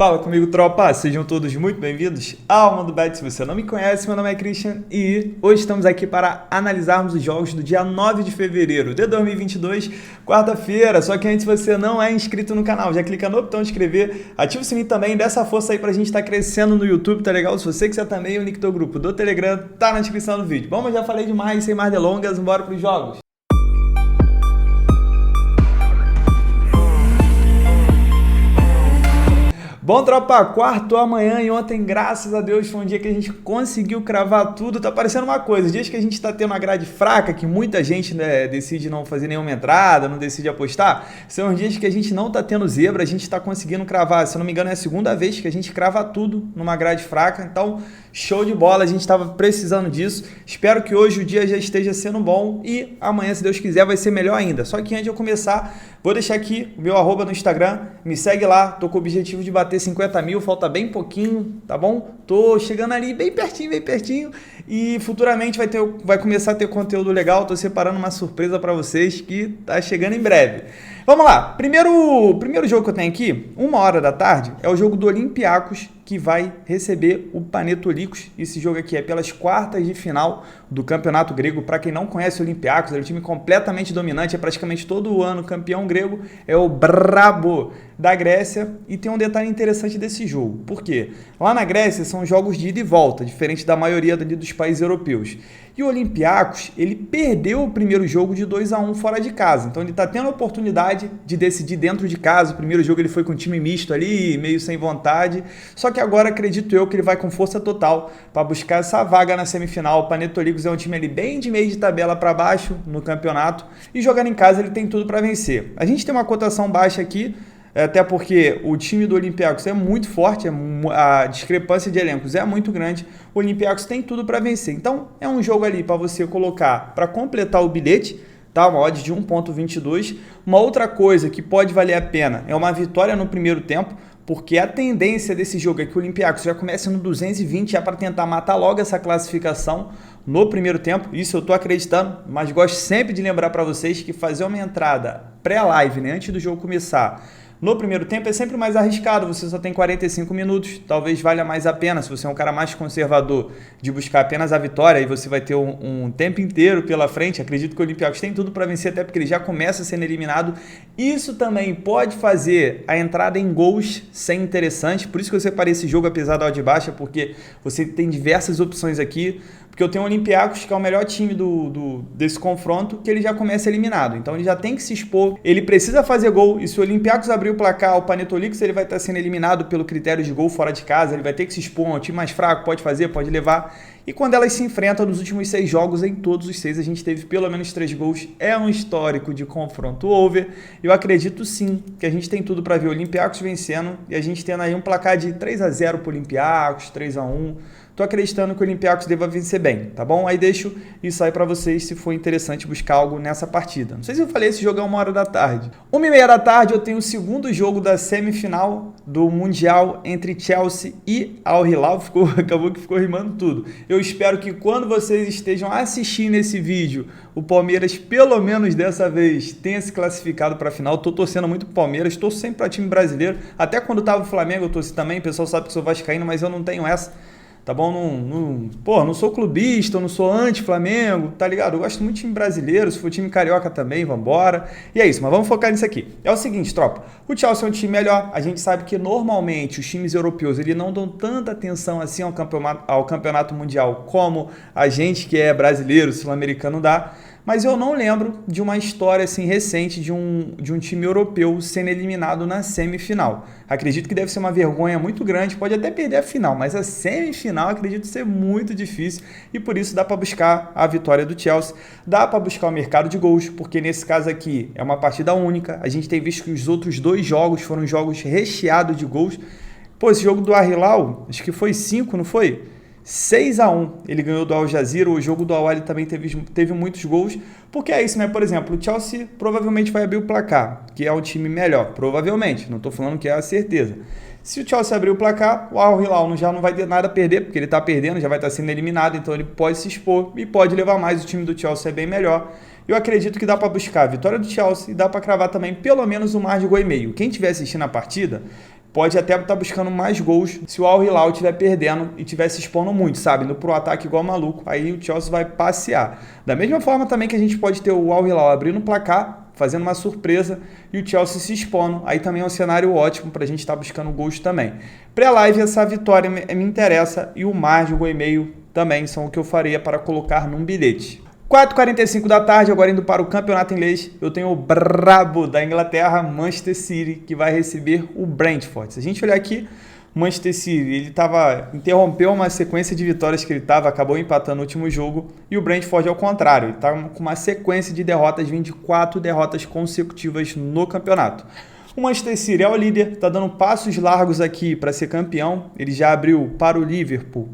Fala comigo, tropa! Sejam todos muito bem-vindos ao Mundo Bet. Se você não me conhece, meu nome é Christian e hoje estamos aqui para analisarmos os jogos do dia 9 de fevereiro de 2022, quarta-feira. Só que antes, se você não é inscrito no canal, já clica no botão de inscrever, ativa o sininho também, dá essa força aí pra gente estar crescendo no YouTube, tá legal? Se você quiser também, o link do grupo do Telegram tá na descrição do vídeo. Bom, eu já falei demais, sem mais delongas, bora pros jogos. Bom, tropa, quarto amanhã e ontem, graças a Deus, foi um dia que a gente conseguiu cravar tudo. Tá parecendo uma coisa, dias que a gente tá tendo uma grade fraca, que muita gente decide não fazer nenhuma entrada, não decide apostar, são dias que a gente não tá tendo zebra, a gente tá conseguindo cravar. Se eu não me engano, é a segunda vez que a gente crava tudo numa grade fraca, então show de bola, a gente tava precisando disso. Espero que hoje o dia já esteja sendo bom e amanhã, se Deus quiser, vai ser melhor ainda. Só que antes de eu começar, vou deixar aqui o meu @, no Instagram, me segue lá, tô com o objetivo de bater 50 mil, falta bem pouquinho, tá bom? Tô chegando ali bem pertinho e futuramente vai começar a ter conteúdo legal, tô separando uma surpresa para vocês que tá chegando em breve. Vamos lá, primeiro jogo que eu tenho aqui, 1h da tarde, é o jogo do Olympiacos, que vai receber o Panetolikos. Esse jogo aqui é pelas quartas de final do Campeonato Grego. Para quem não conhece o Olympiacos, é um time completamente dominante, é praticamente todo ano campeão grego, é o brabo da Grécia. E tem um detalhe interessante desse jogo, por quê? Lá na Grécia são jogos de ida e volta, diferente da maioria dos países europeus. E o Olympiacos, ele perdeu o primeiro jogo de 2-1 fora de casa. Então ele está tendo a oportunidade de decidir dentro de casa. O primeiro jogo ele foi com um time misto ali, meio sem vontade. Só que agora acredito eu que ele vai com força total para buscar essa vaga na semifinal. O Panetolikos é um time ali bem de meio de tabela para baixo no campeonato. E jogando em casa ele tem tudo para vencer. A gente tem uma cotação baixa aqui, até porque o time do Olympiacos é muito forte, a discrepância de elencos é muito grande, o Olympiacos tem tudo para vencer. Então é um jogo ali para você colocar, para completar o bilhete, tá? Uma odd de 1,22. Uma outra coisa que pode valer a pena é uma vitória no primeiro tempo, porque a tendência desse jogo é que o Olympiacos já comece no 220 já para tentar matar logo essa classificação no primeiro tempo. Isso eu estou acreditando, mas gosto sempre de lembrar para vocês que fazer uma entrada pré-live, né, antes do jogo começar, no primeiro tempo é sempre mais arriscado, você só tem 45 minutos, talvez valha mais a pena, se você é um cara mais conservador, de buscar apenas a vitória e você vai ter um tempo inteiro pela frente. Acredito que o Olympiacos tem tudo para vencer, até porque ele já começa sendo eliminado. Isso também pode fazer a entrada em gols ser interessante, por isso que eu separei esse jogo apesar da odd baixa, porque você tem diversas opções aqui, porque eu tenho o Olympiacos, que é o melhor time desse confronto, que ele já começa eliminado. Então ele já tem que se expor, ele precisa fazer gol, e se o Olympiacos abrir o placar, o Panetolikos ele vai estar sendo eliminado pelo critério de gol fora de casa, ele vai ter que se expor, um time mais fraco, pode fazer, pode levar. E quando elas se enfrentam nos últimos 6 jogos, em todos os 6 a gente teve pelo menos 3 gols, é um histórico de confronto over. Eu acredito sim que a gente tem tudo para ver o Olympiacos vencendo e a gente tendo aí um placar de 3-0 para o Olympiacos, 3-1. Tô acreditando que o Olympiacos deva vencer bem, tá bom? Aí deixo isso aí pra vocês se for interessante buscar algo nessa partida. Não sei se eu falei, esse jogo é 1h da tarde. 1h30 da tarde eu tenho o segundo jogo da semifinal do Mundial entre Chelsea e Al Hilal. Acabou que ficou rimando tudo. Eu espero que quando vocês estejam assistindo esse vídeo, o Palmeiras, pelo menos dessa vez, tenha se classificado para a final. Tô torcendo muito pro Palmeiras, torço sempre para time brasileiro. Até quando tava o Flamengo eu torci também, o pessoal sabe que sou vascaíno, mas eu não tenho essa. Tá bom? Não sou clubista, não sou anti-Flamengo, tá ligado? Eu gosto muito de time brasileiro, se for time carioca também, vambora. E é isso, mas vamos focar nisso aqui. É o seguinte, tropa, o Chelsea é um time melhor, a gente sabe que normalmente os times europeus, eles não dão tanta atenção assim ao campeonato mundial como a gente que é brasileiro, sul-americano dá. Mas eu não lembro de uma história assim recente de um time europeu sendo eliminado na semifinal. Acredito que deve ser uma vergonha muito grande, pode até perder a final, mas a semifinal acredito ser muito difícil e por isso dá para buscar a vitória do Chelsea, dá para buscar o mercado de gols, porque nesse caso aqui é uma partida única, a gente tem visto que os outros 2 jogos foram jogos recheados de gols. Pô, esse jogo do Al Hilal, acho que foi 5, não foi? 6-1, ele ganhou do Al Jazeera. O jogo do Al Ahly também teve muitos gols, porque é isso, né? Por exemplo, o Chelsea provavelmente vai abrir o placar, que é o time melhor, provavelmente, não estou falando que é a certeza. Se o Chelsea abrir o placar, o Al Hilal já não vai ter nada a perder, porque ele está perdendo, já vai estar sendo eliminado, então ele pode se expor e pode levar mais. O time do Chelsea é bem melhor. Eu acredito que dá para buscar a vitória do Chelsea e dá para cravar também pelo menos um mar de gol e meio. Quem estiver assistindo a partida, pode até estar buscando mais gols se o Al Hilal estiver perdendo e estiver se expondo muito, sabe? Indo pro ataque igual maluco, aí o Chelsea vai passear. Da mesma forma também que a gente pode ter o Al Hilal abrindo o placar, fazendo uma surpresa e o Chelsea se expondo. Aí também é um cenário ótimo para a gente estar buscando gols também. Pré-live, essa vitória me interessa e o mais de 1,5 também são o que eu faria para colocar num bilhete. 4h45 da tarde, agora indo para o campeonato inglês, eu tenho o brabo da Inglaterra, Manchester City, que vai receber o Brentford. Se a gente olhar aqui, Manchester City, ele interrompeu uma sequência de vitórias que ele acabou empatando no último jogo, e o Brentford ao contrário, ele está com uma sequência de derrotas, vindo de 4 derrotas consecutivas no campeonato. O Manchester City é o líder, está dando passos largos aqui para ser campeão, ele já abriu para o Liverpool.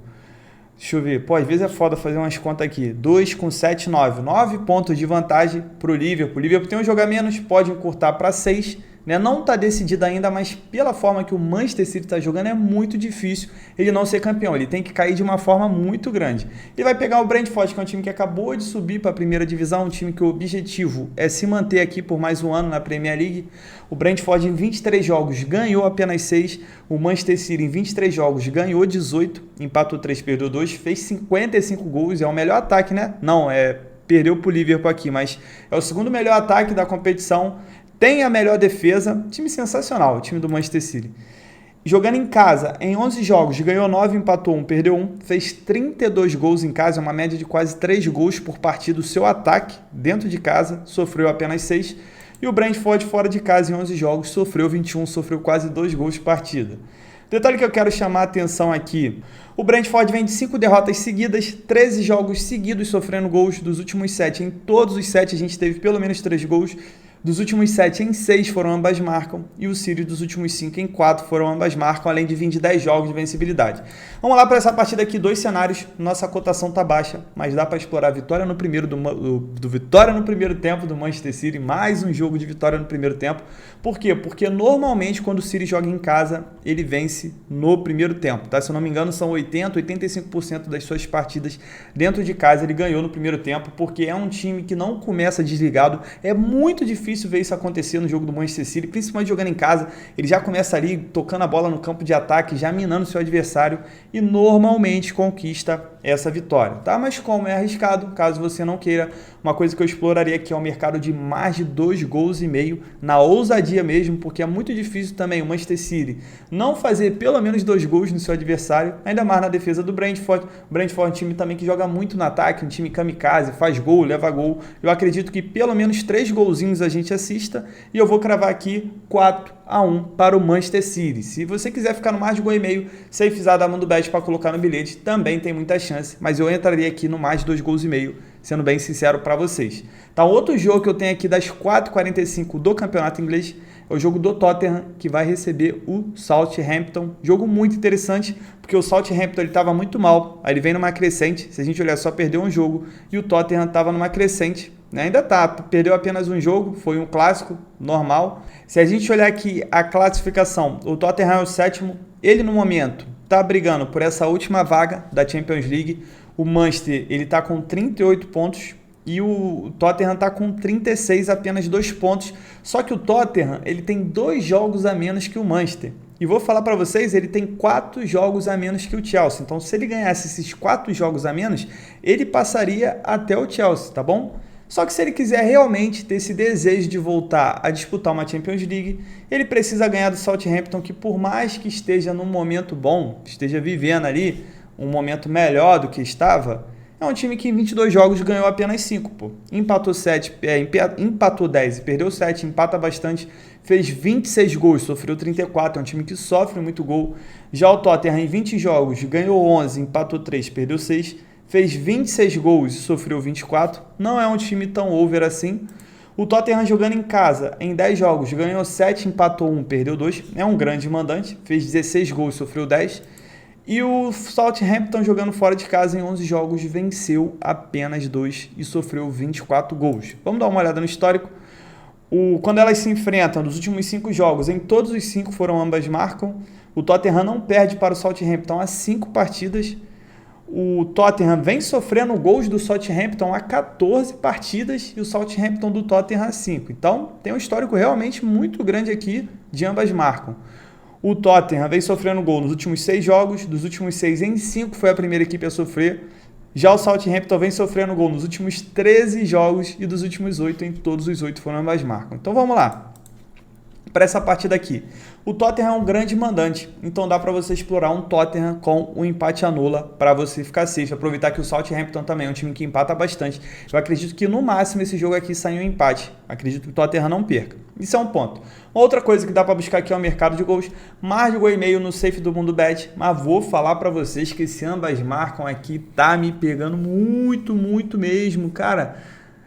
Deixa eu ver, às vezes é foda fazer umas contas aqui. 2 com 7, 9. 9 pontos de vantagem para o Liverpool. O Liverpool tem um jogo a menos, pode encurtar para 6. Né? Não está decidido ainda, mas pela forma que o Manchester City está jogando, é muito difícil ele não ser campeão. Ele tem que cair de uma forma muito grande. Ele vai pegar o Brentford, que é um time que acabou de subir para a primeira divisão, um time que o objetivo é se manter aqui por mais um ano na Premier League. O Brentford em 23 jogos ganhou apenas 6. O Manchester City em 23 jogos ganhou 18, empatou 3, perdeu 2, fez 55 gols. É o melhor ataque, né? Não, perdeu para o Liverpool aqui, mas é o segundo melhor ataque da competição. Tem a melhor defesa, time sensacional, o time do Manchester City. Jogando em casa, em 11 jogos, ganhou 9, empatou 1, perdeu 1, fez 32 gols em casa, uma média de quase 3 gols por partida. O seu ataque, dentro de casa, sofreu apenas 6. E o Brentford, fora de casa, em 11 jogos, sofreu 21, sofreu quase 2 gols por partida. Detalhe que eu quero chamar a atenção aqui, o Brentford vem de 5 derrotas seguidas, 13 jogos seguidos sofrendo gols. Dos últimos 7, em todos os 7 a gente teve pelo menos 3 gols. Dos últimos 7 em 6 foram ambas marcam, e o City dos últimos 5 em 4 foram ambas marcam, além de vir de 10 jogos de vencibilidade. Vamos lá para essa partida aqui, 2 cenários, nossa cotação tá baixa, mas dá para explorar a vitória no primeiro vitória no primeiro tempo do Manchester City, mais um jogo de vitória no primeiro tempo. Por quê? Porque normalmente quando o City joga em casa, ele vence no primeiro tempo, tá? Se eu não me engano, são 85% das suas partidas dentro de casa ele ganhou no primeiro tempo, porque é um time que não começa desligado, é muito difícil ver isso acontecer no jogo do Manchester City, principalmente jogando em casa. Ele já começa ali tocando a bola no campo de ataque, já minando seu adversário e normalmente conquista essa vitória, tá? Mas como é arriscado, caso você não queira, uma coisa que eu exploraria aqui é o mercado de mais de 2,5 gols, na ousadia mesmo, porque é muito difícil também o Manchester City não fazer pelo menos 2 gols no seu adversário, ainda mais na defesa do Brentford. O Brentford é um time também que joga muito no ataque, um time kamikaze, faz gol, leva gol. Eu acredito que pelo menos 3 golzinhos a gente assista, e eu vou cravar aqui 4-1 para o Manchester City. Se você quiser ficar no mais de 1,5 gol, safezada da Mundobet para colocar no bilhete, também tem muita chance, mas eu entraria aqui no mais de 2,5 gols, sendo bem sincero para vocês. Tá, outro jogo que eu tenho aqui das 4h45 do campeonato inglês é o jogo do Tottenham, que vai receber o Southampton. Jogo muito interessante, porque o Southampton estava muito mal, aí ele vem numa crescente. Se a gente olhar, só perdeu um jogo, e o Tottenham estava numa crescente, né? Ainda perdeu apenas um jogo, foi um clássico normal. Se a gente olhar aqui a classificação, o Tottenham é o 7º, ele no momento está brigando por essa última vaga da Champions League. O Manchester, ele está com 38 pontos e o Tottenham está com 36, apenas 2 pontos. Só que o Tottenham, ele tem 2 jogos a menos que o Manchester. E vou falar para vocês, ele tem 4 jogos a menos que o Chelsea. Então, se ele ganhasse esses 4 jogos a menos, ele passaria até o Chelsea, tá bom? Só que se ele quiser realmente ter esse desejo de voltar a disputar uma Champions League, ele precisa ganhar do Southampton, que por mais que esteja num momento bom, esteja vivendo ali um momento melhor do que estava, é um time que em 22 jogos ganhou apenas 5, pô. Empatou 10 e perdeu 7, empata bastante, fez 26 gols, sofreu 34, é um time que sofre muito gol. Já o Tottenham em 20 jogos ganhou 11, empatou 3, perdeu 6, fez 26 gols e sofreu 24, não é um time tão over assim. O Tottenham jogando em casa, em 10 jogos, ganhou 7, empatou 1, perdeu 2, é um grande mandante, fez 16 gols, sofreu 10. E o Southampton jogando fora de casa em 11 jogos, venceu apenas 2 e sofreu 24 gols. Vamos dar uma olhada no histórico. Quando elas se enfrentam nos últimos 5 jogos, em todos os 5 foram ambas marcam. O Tottenham não perde para o Southampton há 5 partidas. O Tottenham vem sofrendo gols do Southampton há 14 partidas e o Southampton do Tottenham há 5. Então, tem um histórico realmente muito grande aqui de ambas marcam. O Tottenham vem sofrendo gol nos últimos 6 jogos, dos últimos 6 em 5 foi a primeira equipe a sofrer. Já o Southampton vem sofrendo gol nos últimos 13 jogos e dos últimos 8, em todos os 8 foram ambas marcam. Então vamos lá, para essa partida aqui. O Tottenham é um grande mandante, então dá para você explorar um Tottenham com um empate anula para você ficar safe. Aproveitar que o Southampton também é um time que empata bastante. Eu acredito que no máximo esse jogo aqui saia um empate. Acredito que o Tottenham não perca. Isso é um ponto. Outra coisa que dá para buscar aqui é o mercado de gols. Mais de 1,5 no safe do Mundo Bet, mas vou falar para vocês que esse ambas marcam aqui tá me pegando muito, muito mesmo, cara.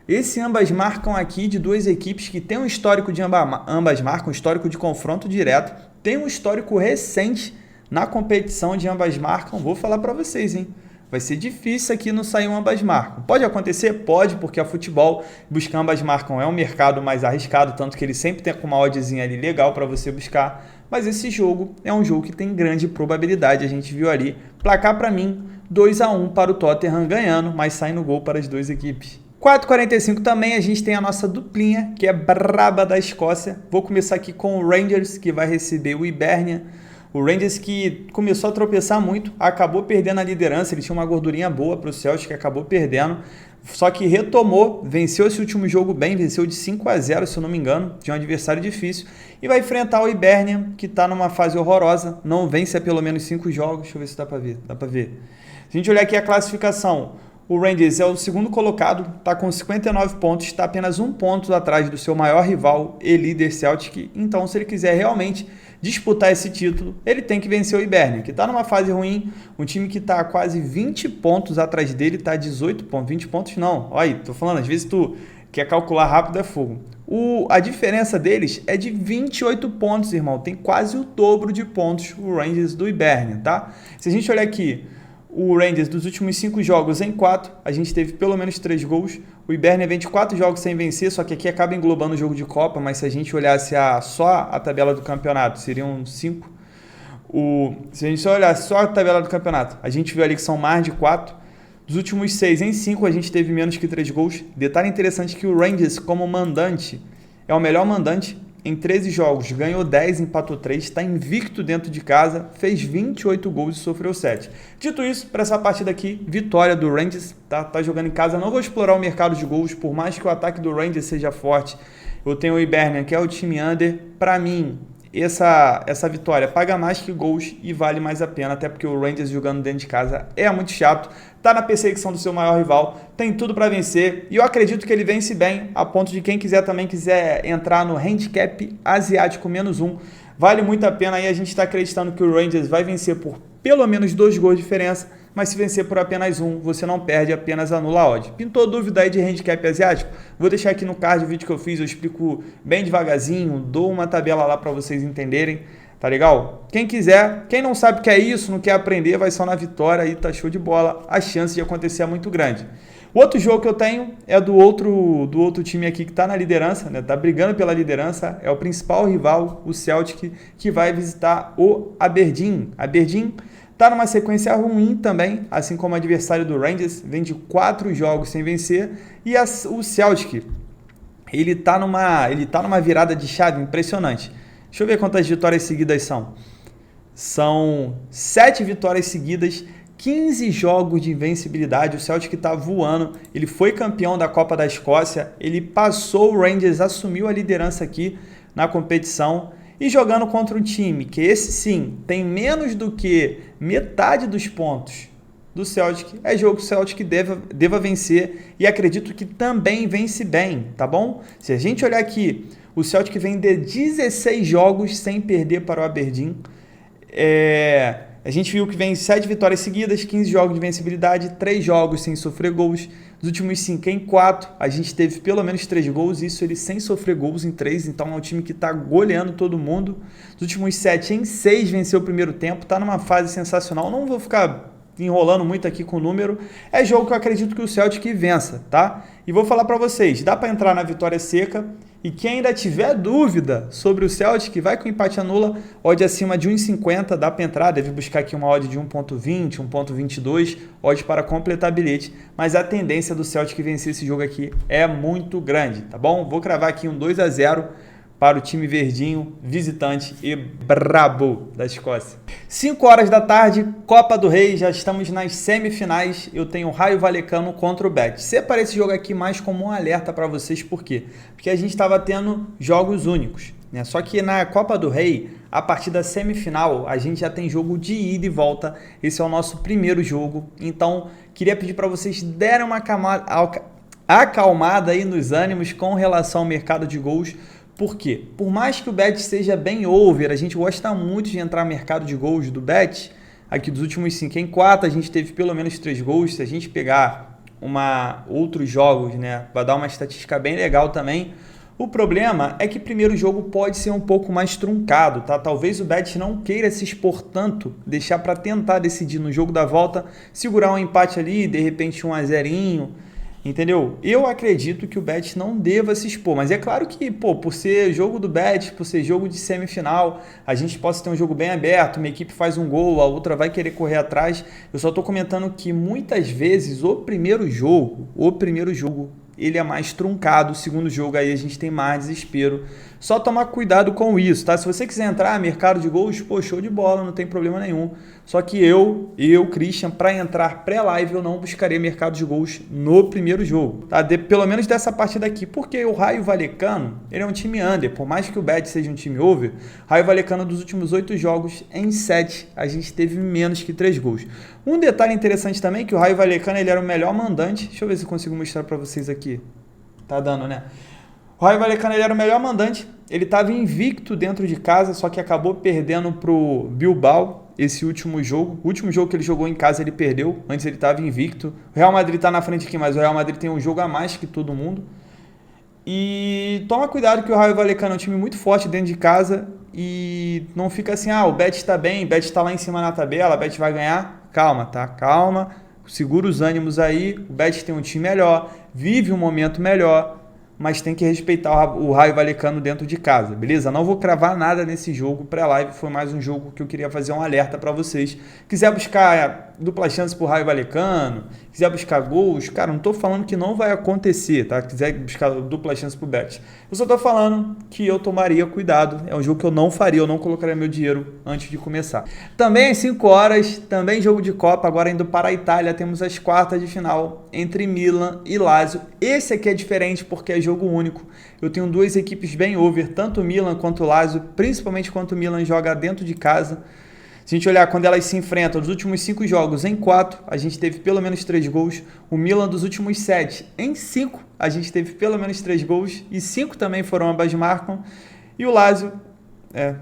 Esse ambas marcam aqui de duas equipes que tem um histórico de ambas marcam, um histórico de confronto direto, tem um histórico recente na competição de ambas marcam. Vou falar para vocês, hein? Vai ser difícil aqui não sair um ambas marcam. Pode acontecer? Pode, porque a futebol buscar ambas marcam é um mercado mais arriscado, tanto que ele sempre tem uma oddzinha ali legal para você buscar. Mas esse jogo é um jogo que tem grande probabilidade, a gente viu ali. Placar para mim, 2-1 para o Tottenham ganhando, mas saindo gol para as duas equipes. 4,45 também a gente tem a nossa duplinha, que é braba da Escócia. Vou começar aqui com o Rangers, que vai receber o Hibernia. O Rangers que começou a tropeçar muito, acabou perdendo a liderança, ele tinha uma gordurinha boa para o Celtic, que acabou perdendo, só que retomou, venceu esse último jogo bem, venceu de 5-0, se eu não me engano, de um adversário difícil, e vai enfrentar o Hibernia, que está numa fase horrorosa, não vence há pelo menos 5 jogos, deixa eu ver se dá para ver, Se a gente olhar aqui a classificação, o Rangers é o segundo colocado, está com 59 pontos, está apenas 1 ponto atrás do seu maior rival e líder Celtic. Então, se ele quiser realmente disputar esse título, ele tem que vencer o Hibernia, que está numa fase ruim, um time que está quase 20 pontos atrás dele, está 18 pontos, 20 pontos não. Olha aí, tô falando, às vezes tu quer calcular rápido é fogo. A diferença deles é de 28 pontos, irmão, tem quase o dobro de pontos o Rangers do Hibernia, tá? Se a gente olhar aqui, o Rangers, dos últimos 5 jogos em 4, a gente teve pelo menos 3 gols. O Hibernia vem de 4 jogos sem vencer, só que aqui acaba englobando o jogo de Copa, mas se a gente olhasse só a tabela do campeonato, seriam 5. Se a gente só olhar só a tabela do campeonato, a gente viu ali que são mais de 4. Dos últimos 6 em 5, a gente teve menos que 3 gols. Detalhe interessante que o Rangers, como mandante, é o melhor mandante. Em 13 jogos, ganhou 10, empatou 3, está invicto dentro de casa, fez 28 gols e sofreu 7. Dito isso, para essa partida aqui, vitória do Rangers, tá jogando em casa. Não vou explorar o mercado de gols, por mais que o ataque do Rangers seja forte. Eu tenho o Hibernia, que é o time under. Para mim, essa vitória paga mais que gols e vale mais a pena, até porque o Rangers jogando dentro de casa é muito chato, tá na perseguição do seu maior rival, tem tudo para vencer e eu acredito que ele vence bem, a ponto de quem quiser entrar no handicap asiático -1, vale muito a pena. Aí a gente está acreditando que o Rangers vai vencer por pelo menos 2 gols de diferença, mas se vencer por apenas 1, você não perde, apenas anula a odd. Pintou dúvida aí de handicap asiático? Vou deixar aqui no card o vídeo que eu fiz, eu explico bem devagarzinho, dou uma tabela lá para vocês entenderem, tá legal? Quem quiser, quem não sabe o que é isso, não quer aprender, vai só na vitória aí, tá show de bola, a chance de acontecer é muito grande. O outro jogo que eu tenho é do outro time aqui que está na liderança, né? Tá brigando pela liderança, é o principal rival, o Celtic, que vai visitar o Aberdeen. Aberdeen está numa sequência ruim também, assim como o adversário do Rangers, vem de 4 jogos sem vencer, e o Celtic, ele tá numa virada de chave impressionante. Deixa eu ver quantas vitórias seguidas são. São 7 vitórias seguidas, 15 jogos de invencibilidade, o Celtic está voando, ele foi campeão da Copa da Escócia, ele passou o Rangers, assumiu a liderança aqui na competição e jogando contra um time que esse sim tem menos do que metade dos pontos do Celtic, é jogo que o Celtic deva vencer e acredito que também vence bem, tá bom? Se a gente olhar aqui, o Celtic vem de 16 jogos sem perder para o Aberdeen, a gente viu que vem 7 vitórias seguidas, 15 jogos de vencibilidade, 3 jogos sem sofrer gols. Dos últimos 5 em 4, a gente teve pelo menos 3 gols, isso ele sem sofrer gols em 3, então é um time que está goleando todo mundo. Dos últimos 7 em 6 venceu o primeiro tempo, está numa fase sensacional, não vou ficar enrolando muito aqui com o número, é jogo que eu acredito que o Celtic vença, tá? E vou falar para vocês, dá para entrar na vitória seca, e quem ainda tiver dúvida sobre o Celtic, vai com empate anula, odd acima de 1,50, dá para entrar, deve buscar aqui uma odd de 1,20, 1,22, odd para completar bilhete, mas a tendência do Celtic vencer esse jogo aqui é muito grande, tá bom? Vou cravar aqui um 2-0 para o time verdinho, visitante e brabo da Escócia. 5 horas da tarde, Copa do Rei, já estamos nas semifinais. Eu tenho o Raio Vallecano contra o Betis. Separei esse jogo aqui mais como um alerta para vocês, por quê? Porque a gente estava tendo jogos únicos, né? Só que na Copa do Rei, a partir da semifinal, a gente já tem jogo de ida e volta. Esse é o nosso primeiro jogo. Então, queria pedir para vocês derem uma acalmada aí nos ânimos com relação ao mercado de gols. Por quê? Por mais que o Betis seja bem over, a gente gosta muito de entrar no mercado de gols do Betis. Aqui dos últimos 5 em 4, a gente teve pelo menos 3 gols. Se a gente pegar outros jogos, né, vai dar uma estatística bem legal também. O problema é que o primeiro jogo pode ser um pouco mais truncado, tá? Talvez o Betis não queira se expor tanto, deixar para tentar decidir no jogo da volta, segurar um empate ali, de repente 1-0, entendeu? Eu acredito que o Betis não deva se expor, mas é claro que, por ser jogo do Betis, por ser jogo de semifinal, a gente possa ter um jogo bem aberto, uma equipe faz um gol, a outra vai querer correr atrás. Eu só estou comentando que muitas vezes o primeiro jogo, ele é mais truncado, o segundo jogo aí a gente tem mais desespero. Só tomar cuidado com isso, tá? Se você quiser entrar no mercado de gols, show de bola, não tem problema nenhum. Só que eu, Christian, para entrar pré-live, eu não buscaria mercado de gols no primeiro jogo, tá? Pelo menos dessa partida aqui, porque o Raio Vallecano, ele é um time under, por mais que o Betis seja um time over, o Raio Vallecano dos últimos 8 jogos, em 7, a gente teve menos que 3 gols. Um detalhe interessante também, que o Raio Vallecano, ele era o melhor mandante, deixa eu ver se eu consigo mostrar para vocês aqui, tá dando, né? O Raio Vallecano, ele era o melhor mandante, ele estava invicto dentro de casa, só que acabou perdendo para o Bilbao esse último jogo. O último jogo que ele jogou em casa ele perdeu, antes ele estava invicto. O Real Madrid está na frente aqui, mas o Real Madrid tem um jogo a mais que todo mundo. E toma cuidado que o Raio Vallecano é um time muito forte dentro de casa e não fica assim, o Betis está bem, o Betis está lá em cima na tabela, o Betis vai ganhar. Calma, tá? Calma, segura os ânimos aí, o Betis tem um time melhor, vive um momento melhor, mas tem que respeitar o Raio Vallecano dentro de casa, beleza? Não vou cravar nada nesse jogo, pré-live foi mais um jogo que eu queria fazer um alerta para vocês. Quiser buscar dupla chance pro Raio Vallecano, quiser buscar gols, cara, não tô falando que não vai acontecer, tá? Quiser buscar dupla chance pro Betis. Eu só tô falando que eu tomaria cuidado, é um jogo que eu não faria, eu não colocaria meu dinheiro antes de começar. Também às 5 horas, também jogo de Copa, agora indo para a Itália, temos as quartas de final entre Milan e Lazio. Esse aqui é diferente porque é jogo único. Eu tenho 2 equipes bem over, tanto o Milan quanto o Lazio, principalmente quando o Milan joga dentro de casa. Se a gente olhar quando elas se enfrentam, dos últimos 5 jogos, em 4, a gente teve pelo menos 3 gols. O Milan dos últimos 7, em 5, a gente teve pelo menos 3 gols. E 5 também foram ambas marcam. E o Lazio,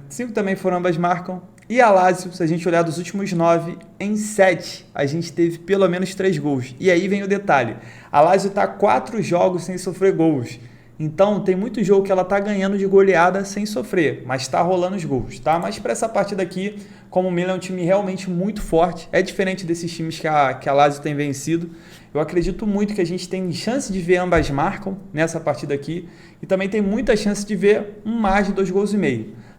5 também foram ambas marcam. E a Lazio, se a gente olhar dos últimos 9, em 7, a gente teve pelo menos 3 gols. E aí vem o detalhe. A Lazio está 4 jogos sem sofrer gols. Então, tem muito jogo que ela está ganhando de goleada sem sofrer, mas está rolando os gols, tá? Mas para essa partida aqui, como o Milan é um time realmente muito forte, é diferente desses times que a Lazio tem vencido, eu acredito muito que a gente tem chance de ver ambas marcam nessa partida aqui e também tem muita chance de ver um mais de 2,5 gols.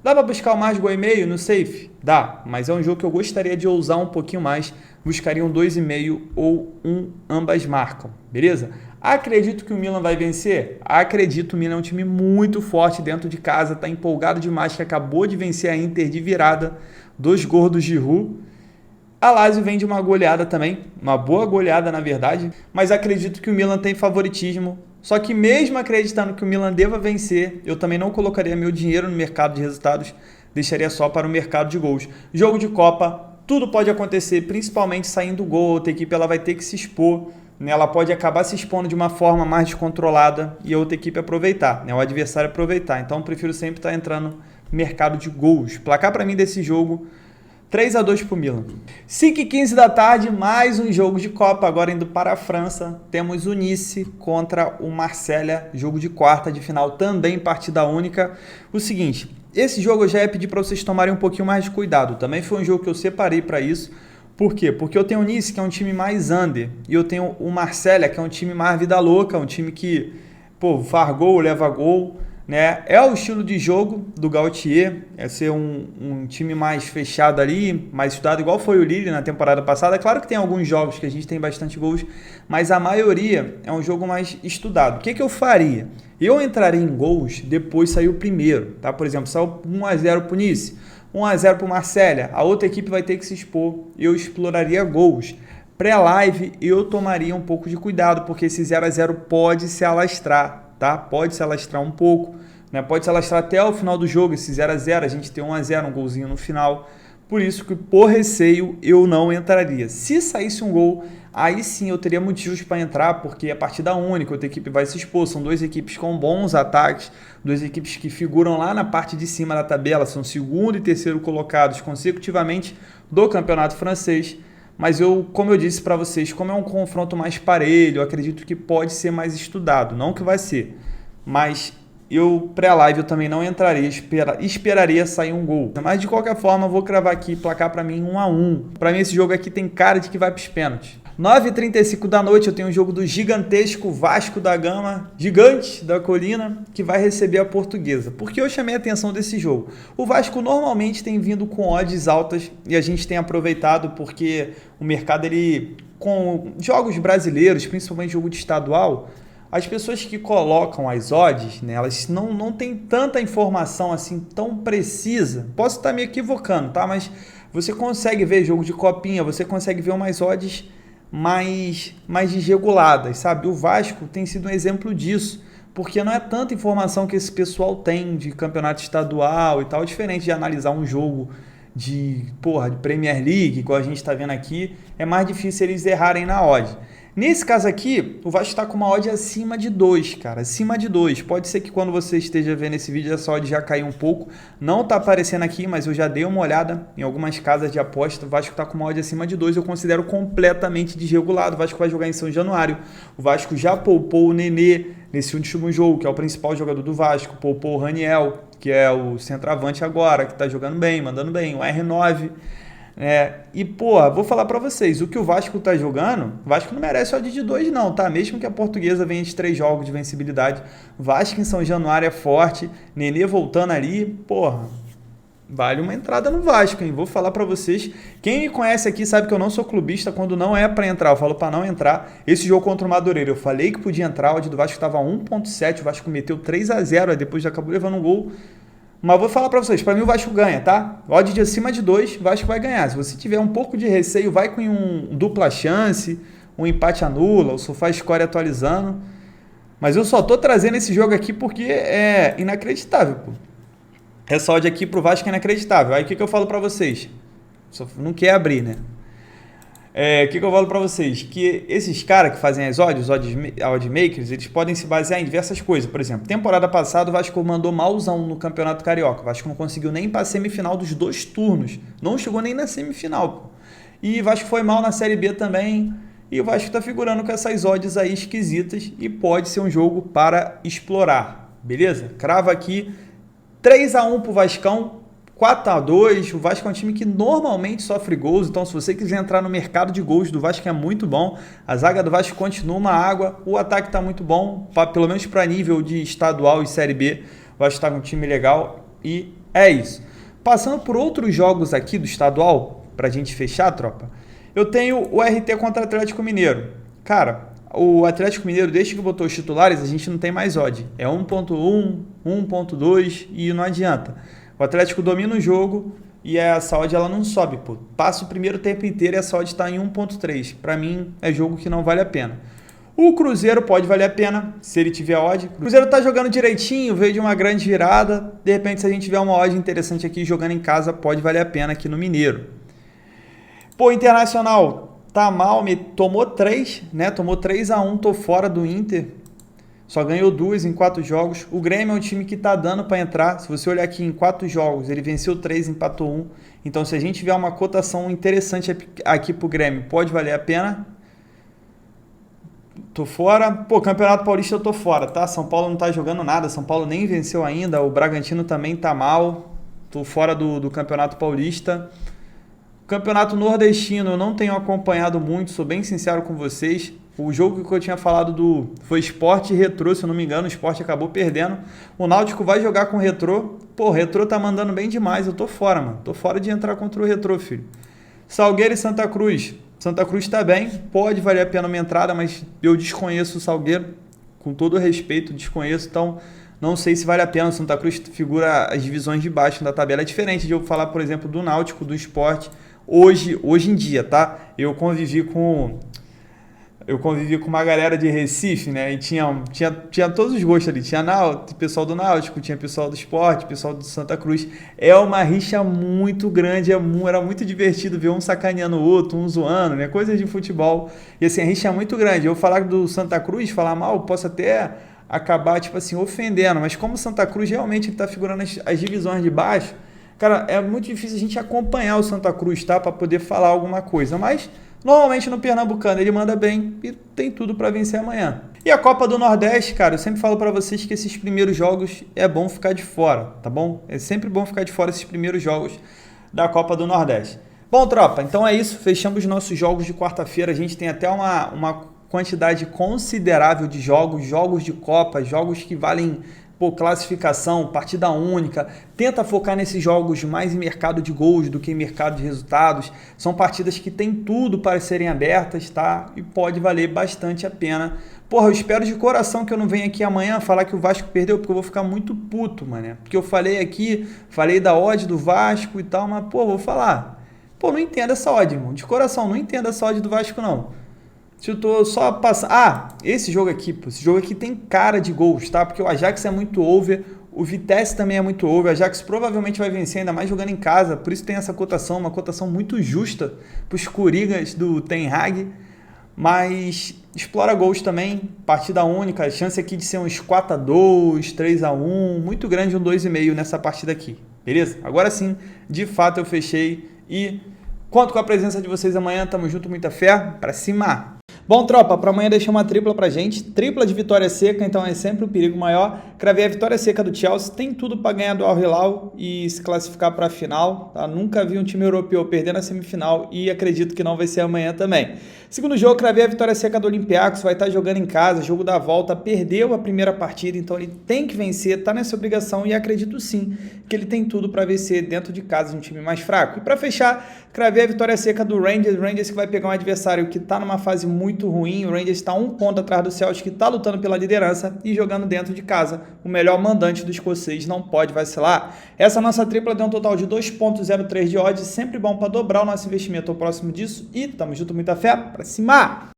Dá para buscar o mais de 1,5 gol no safe? Dá, mas é um jogo que eu gostaria de ousar um pouquinho mais, buscaria um 2,5 ou um ambas marcam, beleza? Acredito que o Milan vai vencer? Acredito, o Milan é um time muito forte dentro de casa, está empolgado demais, que acabou de vencer a Inter de virada, 2 gols do Giroud. A Lazio vem de uma goleada também, uma boa goleada na verdade, mas acredito que o Milan tem favoritismo. Só que mesmo acreditando que o Milan deva vencer, eu também não colocaria meu dinheiro no mercado de resultados, deixaria só para o mercado de gols. Jogo de Copa, tudo pode acontecer, principalmente saindo gol, outra equipe ela vai ter que se expor, né? Ela pode acabar se expondo de uma forma mais descontrolada e a outra equipe aproveitar, né? O adversário aproveitar. Então eu prefiro sempre estar entrando no mercado de gols. Placar para mim desse jogo, 3-2 para o Milan. 5h15 da tarde, mais um jogo de Copa, agora indo para a França. Temos o Nice contra o Marselha, jogo de quarta de final, também partida única. O seguinte, esse jogo eu já ia pedir para vocês tomarem um pouquinho mais de cuidado. Também foi um jogo que eu separei para isso. Por quê? Porque eu tenho o Nice, que é um time mais under, e eu tenho o Marselha, que é um time mais vida louca, um time que, faz gol, leva gol, né? É o estilo de jogo do Gautier, é ser um time mais fechado ali, mais estudado, igual foi o Lille na temporada passada. É claro que tem alguns jogos que a gente tem bastante gols, mas a maioria é um jogo mais estudado. O que eu faria? Eu entraria em gols depois sair o primeiro, tá? Por exemplo, saiu 1-0 pro Nice, 1-0 pro Marselha, a outra equipe vai ter que se expor, eu exploraria gols. Pré-live eu tomaria um pouco de cuidado, porque esse 0-0 pode se alastrar, tá? Pode se alastrar um pouco, né? Pode se alastrar até o final do jogo, esse 0-0, a gente tem 1-0, um golzinho no final. Por isso que, por receio, eu não entraria. Se saísse um gol, aí sim eu teria motivos para entrar, porque é partida única, outra equipe vai se expor, são duas equipes com bons ataques, duas equipes que figuram lá na parte de cima da tabela, são segundo e terceiro colocados consecutivamente do campeonato francês. Mas como eu disse para vocês, como é um confronto mais parelho, eu acredito que pode ser mais estudado. Não que vai ser, mas pré-live eu também não entraria, esperaria sair um gol. Mas de qualquer forma, eu vou cravar aqui, placar para mim 1-1. Para mim esse jogo aqui tem cara de que vai para os pênaltis. 9h35 da noite eu tenho o jogo do gigantesco Vasco da Gama, gigante da colina, que vai receber a Portuguesa. Por que eu chamei a atenção desse jogo? O Vasco normalmente tem vindo com odds altas e a gente tem aproveitado porque o mercado, com jogos brasileiros, principalmente jogo de estadual, as pessoas que colocam as odds, né, elas não têm tanta informação assim tão precisa. Posso estar me equivocando, tá? Mas você consegue ver jogo de copinha, você consegue ver umas odds mais desreguladas, sabe? O Vasco tem sido um exemplo disso, porque não é tanta informação que esse pessoal tem de campeonato estadual e tal, diferente de analisar um jogo de Premier League, igual a gente está vendo aqui, é mais difícil eles errarem na odd. Nesse caso aqui, o Vasco está com uma odd acima de 2, cara, acima de 2. Pode ser que quando você esteja vendo esse vídeo, essa odd já caiu um pouco. Não está aparecendo aqui, mas eu já dei uma olhada em algumas casas de aposta. O Vasco está com uma odd acima de 2, eu considero completamente desregulado. O Vasco vai jogar em São Januário. O Vasco já poupou o Nenê nesse último jogo, que é o principal jogador do Vasco. Poupou o Raniel, que é o centroavante agora, que está jogando bem, mandando bem. O R9... vou falar pra vocês, o que o Vasco tá jogando, o Vasco não merece odd de 2 não, tá? Mesmo que a Portuguesa venha de 3 jogos de vencibilidade, Vasco em São Januário é forte, Nenê voltando ali, vale uma entrada no Vasco, hein? Vou falar pra vocês, quem me conhece aqui sabe que eu não sou clubista, quando não é pra entrar, eu falo pra não entrar. Esse jogo contra o Madureira, eu falei que podia entrar, a odd do Vasco tava 1.7, o Vasco meteu 3-0, aí depois já acabou levando um gol. Mas vou falar para vocês, para mim o Vasco ganha, tá? Odd de acima de 2, o Vasco vai ganhar. Se você tiver um pouco de receio, vai com um dupla chance, um empate anula, o SofaScore atualizando. Mas eu só tô trazendo esse jogo aqui porque é inacreditável, pô. Essa odd aqui pro Vasco é inacreditável. Aí o que eu falo para vocês? Só não quer abrir, né? O que eu falo para vocês? Que esses caras que fazem as odds, oddmakers, eles podem se basear em diversas coisas. Por exemplo, temporada passada o Vasco mandou malzão no Campeonato Carioca. O Vasco não conseguiu nem ir para a semifinal dos 2 turnos. Não chegou nem na semifinal, pô. E o Vasco foi mal na Série B também. E o Vasco está figurando com essas odds aí esquisitas e pode ser um jogo para explorar. Beleza? Crava aqui 3-1 pro Vascão. 4-2, o Vasco é um time que normalmente sofre gols, então se você quiser entrar no mercado de gols do Vasco é muito bom. A zaga do Vasco continua uma água, o ataque está muito bom, pelo menos para nível de estadual e Série B, o Vasco está com um time legal e é isso. Passando por outros jogos aqui do estadual, para a gente fechar, tropa, eu tenho o RT contra o Atlético Mineiro. Cara, o Atlético Mineiro, desde que botou os titulares, a gente não tem mais odd. É 1.1, 1.2 e não adianta. O Atlético domina o jogo e essa odd ela não sobe, pô. Passa o primeiro tempo inteiro e essa odd está em 1.3. Para mim, é jogo que não vale a pena. O Cruzeiro pode valer a pena, se ele tiver odd. O Cruzeiro tá jogando direitinho, veio de uma grande virada. De repente, se a gente tiver uma odd interessante aqui, jogando em casa, pode valer a pena aqui no Mineiro. Pô, Internacional tá mal, tomou 3, né? Tomou 3-1, tô fora do Inter. Só ganhou 2 em 4 jogos. O Grêmio é um time que tá dando para entrar. Se você olhar aqui em 4 jogos, ele venceu 3, empatou 1. Então, se a gente tiver uma cotação interessante aqui pro Grêmio, pode valer a pena. Tô fora. Pô, Campeonato Paulista eu tô fora, tá? São Paulo não tá jogando nada. São Paulo nem venceu ainda. O Bragantino também tá mal. Tô fora do Campeonato Paulista. Campeonato Nordestino eu não tenho acompanhado muito, sou bem sincero com vocês. O jogo que eu tinha falado foi Sport e Retrô, se eu não me engano, o Sport acabou perdendo. O Náutico vai jogar com o Retrô. Pô, o Retrô tá mandando bem demais, eu tô fora, mano. Tô fora de entrar contra o Retrô, filho. Salgueiro e Santa Cruz. Santa Cruz tá bem, pode valer a pena uma entrada, mas eu desconheço o Salgueiro, com todo o respeito, desconheço, então não sei se vale a pena. O Santa Cruz figura as divisões de baixo da tabela. É diferente de eu falar, por exemplo, do Náutico, do Sport, hoje em dia, tá? Eu convivi com uma galera de Recife, né? E tinha todos os gostos ali. Tinha pessoal do Náutico, tinha pessoal do Sport, pessoal do Santa Cruz. É uma rixa muito grande, era muito divertido ver um sacaneando o outro, um zoando, né? Coisas de futebol. E assim, a rixa é muito grande. Eu falar do Santa Cruz, falar mal, posso até acabar, tipo assim, ofendendo. Mas como o Santa Cruz realmente está figurando as divisões de baixo, cara, é muito difícil a gente acompanhar o Santa Cruz, tá? Para poder falar alguma coisa. Mas normalmente no Pernambucano ele manda bem e tem tudo para vencer amanhã. E a Copa do Nordeste, cara, eu sempre falo para vocês que esses primeiros jogos é bom ficar de fora, tá bom? É sempre bom ficar de fora esses primeiros jogos da Copa do Nordeste. Bom, tropa, então é isso. Fechamos os nossos jogos de quarta-feira. A gente tem até uma quantidade considerável de jogos de Copa, jogos que valem classificação, partida única. Tenta focar nesses jogos mais em mercado de gols do que em mercado de resultados. São partidas que tem tudo para serem abertas, tá? E pode valer bastante a pena. Porra, eu espero de coração que eu não venha aqui amanhã falar que o Vasco perdeu, porque eu vou ficar muito puto, mano. Porque eu falei da odd do Vasco e tal, mas, vou falar. Não entendo essa odd, irmão. De coração, não entendo essa odd do Vasco, não. Se eu tô só passando... esse jogo aqui tem cara de gols, tá? Porque o Ajax é muito over, o Vitesse também é muito over, o Ajax provavelmente vai vencer, ainda mais jogando em casa, por isso tem essa cotação, uma cotação muito justa para os Coringas do Ten Hag, mas explora gols também, partida única, a chance aqui de ser uns 4-2, 3-1, muito grande, um 2,5 nessa partida aqui, beleza? Agora sim, de fato eu fechei e conto com a presença de vocês amanhã, tamo junto, muita fé, pra cima! Bom, tropa, para amanhã deixar uma tripla pra gente, tripla de vitória seca, então é sempre um perigo maior. Cravei a vitória seca do Chelsea, tem tudo para ganhar do Al Hilal e se classificar para a final, tá? Nunca vi um time europeu perder na semifinal e acredito que não vai ser amanhã também. Segundo jogo, cravei a vitória seca do Olympiacos, vai estar jogando em casa, jogo da volta, perdeu a primeira partida, então ele tem que vencer, tá nessa obrigação e acredito sim que ele tem tudo para vencer dentro de casa de um time mais fraco. E para fechar, cravei a vitória seca do Rangers que vai pegar um adversário que tá numa fase muito ruim, o Rangers está um ponto atrás do Celtic, que está lutando pela liderança e jogando dentro de casa. O melhor mandante do escocês não pode vacilar. Essa nossa tripla deu um total de 2,03 de odds, sempre bom para dobrar o nosso investimento ao próximo disso e tamo junto, muita fé, pra cima!